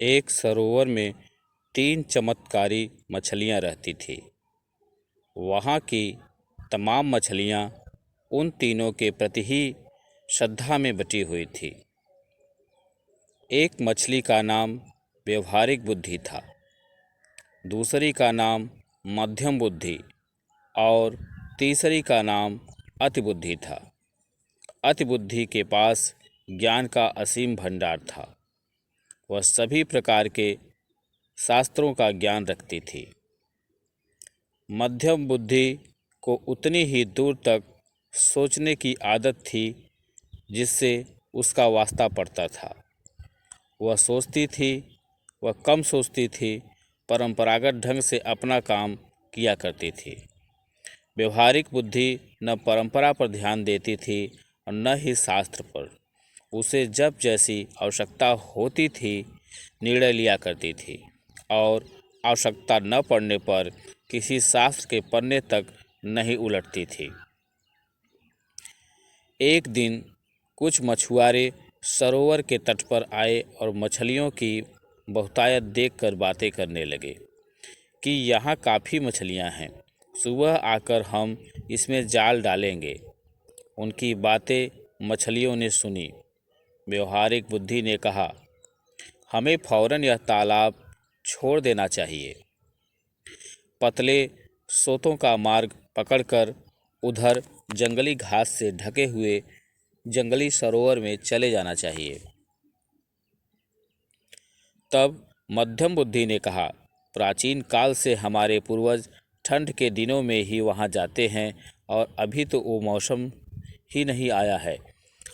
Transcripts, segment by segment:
एक सरोवर में 3 चमत्कारी मछलियाँ रहती थीं। वहाँ की तमाम मछलियाँ उन तीनों के प्रति ही श्रद्धा में बटी हुई थी। एक मछली का नाम व्यवहारिक बुद्धि था, दूसरी का नाम मध्यम बुद्धि और तीसरी का नाम अतिबुद्धि था। अतिबुद्धि के पास ज्ञान का असीम भंडार था। वह सभी प्रकार के शास्त्रों का ज्ञान रखती थी। मध्यम बुद्धि को उतनी ही दूर तक सोचने की आदत थी जिससे उसका वास्ता पड़ता था। वह सोचती थी, वह कम सोचती थी, परंपरागत ढंग से अपना काम किया करती थी। व्यवहारिक बुद्धि न परंपरा पर ध्यान देती थी और न ही शास्त्र पर। उसे जब जैसी आवश्यकता होती थी निर्णय लिया करती थी और आवश्यकता न पड़ने पर किसी शास्त्र के पन्ने तक नहीं उलटती थी। एक दिन कुछ मछुआरे सरोवर के तट पर आए और मछलियों की बहुतायत देखकर बातें करने लगे कि यहाँ काफ़ी मछलियाँ हैं, सुबह आकर हम इसमें जाल डालेंगे। उनकी बातें मछलियों ने सुनी। व्यवहारिक बुद्धि ने कहा, हमें फौरन यह तालाब छोड़ देना चाहिए। पतले सोतों का मार्ग पकड़कर उधर जंगली घास से ढके हुए जंगली सरोवर में चले जाना चाहिए। तब मध्यम बुद्धि ने कहा, प्राचीन काल से हमारे पूर्वज ठंड के दिनों में ही वहाँ जाते हैं और अभी तो वो मौसम ही नहीं आया है।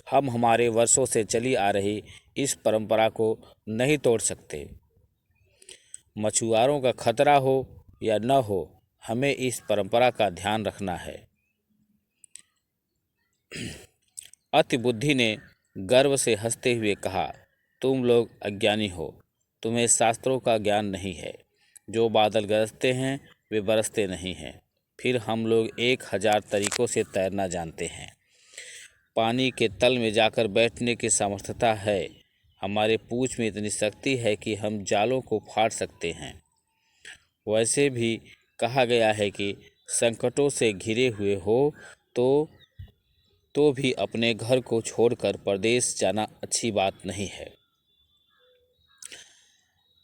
हम हमारे वर्षों से चली आ रही इस परंपरा को नहीं तोड़ सकते। मछुआरों का खतरा हो या न हो, हमें इस परंपरा का ध्यान रखना है। अतिबुद्धि ने गर्व से हंसते हुए कहा, तुम लोग अज्ञानी हो, तुम्हें शास्त्रों का ज्ञान नहीं है। जो बादल गरजते हैं वे बरसते नहीं हैं। फिर हम लोग 1000 तरीकों से तैरना जानते हैं। पानी के तल में जाकर बैठने की सामर्थ्यता है। हमारे पूंछ में इतनी शक्ति है कि हम जालों को फाड़ सकते हैं। वैसे भी कहा गया है कि संकटों से घिरे हुए हो तो भी अपने घर को छोड़कर परदेश जाना अच्छी बात नहीं है।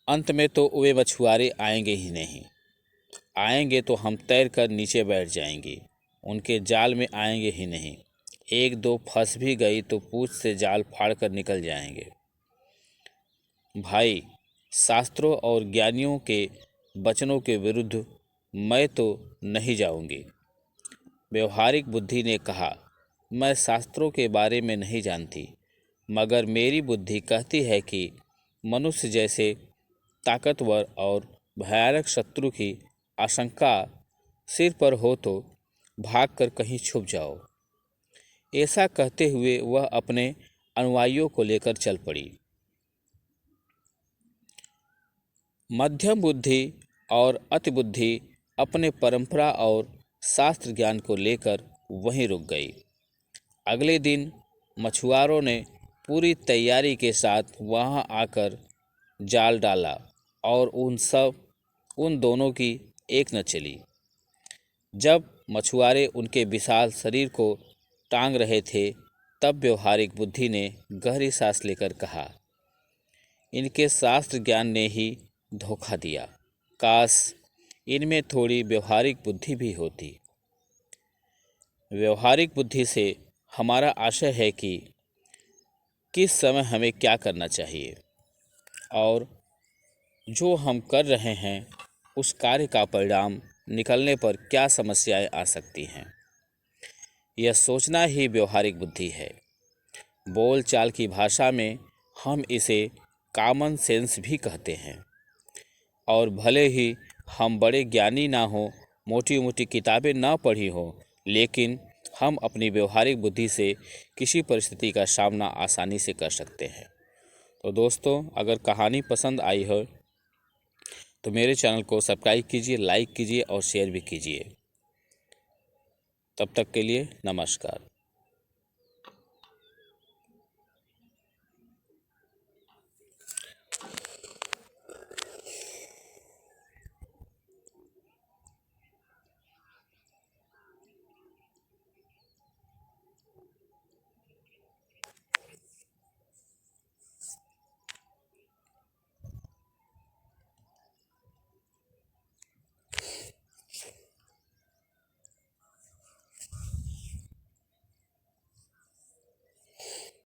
अंत में तो वे मछुआरे आएंगे ही नहीं। आएंगे तो हम तैर कर नीचे बैठ जाएंगे, उनके जाल में आएंगे ही नहीं। एक दो फंस भी गई तो पूंछ से जाल फाड़ कर निकल जाएंगे। भाई, शास्त्रों और ज्ञानियों के वचनों के विरुद्ध मैं तो नहीं जाऊंगी। व्यवहारिक बुद्धि ने कहा, मैं शास्त्रों के बारे में नहीं जानती, मगर मेरी बुद्धि कहती है कि मनुष्य जैसे ताकतवर और भयानक शत्रु की आशंका सिर पर हो तो भागकर कहीं छुप जाओ। ऐसा कहते हुए वह अपने अनुयायियों को लेकर चल पड़ी। मध्यम बुद्धि और अतिबुद्धि अपने परंपरा और शास्त्र ज्ञान को लेकर वहीं रुक गई। अगले दिन मछुआरों ने पूरी तैयारी के साथ वहां आकर जाल डाला और उन दोनों की एक न चली। जब मछुआरे उनके विशाल शरीर को टांग रहे थे, तब व्यवहारिक बुद्धि ने गहरी सांस लेकर कहा, इनके शास्त्र ज्ञान ने ही धोखा दिया। काश इनमें थोड़ी व्यवहारिक बुद्धि भी होती। व्यवहारिक बुद्धि से हमारा आशय है कि किस समय हमें क्या करना चाहिए और जो हम कर रहे हैं उस कार्य का परिणाम निकलने पर क्या समस्याएं आ सकती हैं। यह सोचना ही व्यवहारिक बुद्धि है। बोल चाल की भाषा में हम इसे कॉमन सेंस भी कहते हैं। और भले ही हम बड़े ज्ञानी ना हो, मोटी मोटी किताबें ना पढ़ी हो, लेकिन हम अपनी व्यवहारिक बुद्धि से किसी परिस्थिति का सामना आसानी से कर सकते हैं। तो दोस्तों, अगर कहानी पसंद आई हो तो मेरे चैनल को सब्सक्राइब कीजिए, लाइक कीजिए और शेयर भी कीजिए। तब तक के लिए नमस्कार।